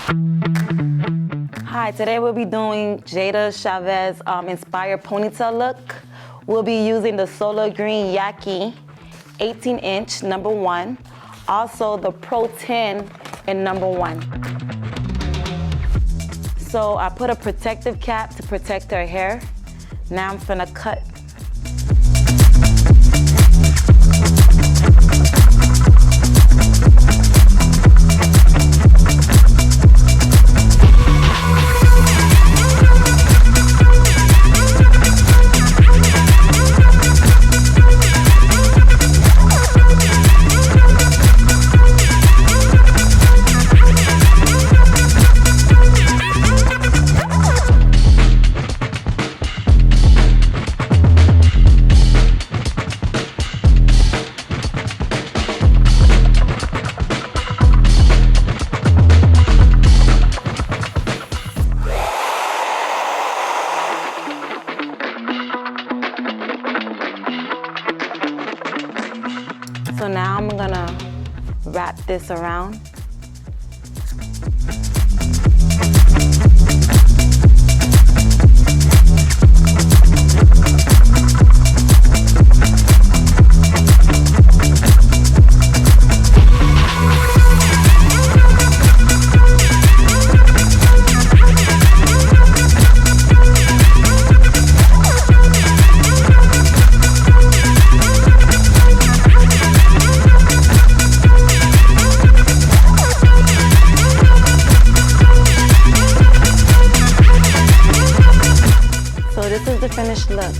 Hi, today we'll be doing Jayda Cheaves Inspired Ponytail look. We'll be using the Solar Green Yaki 18-inch #1, also the Pro 10 in #1. So I put a protective cap to protect her hair. Now I'm finna cut. So now I'm gonna wrap this around. So this is the finished look.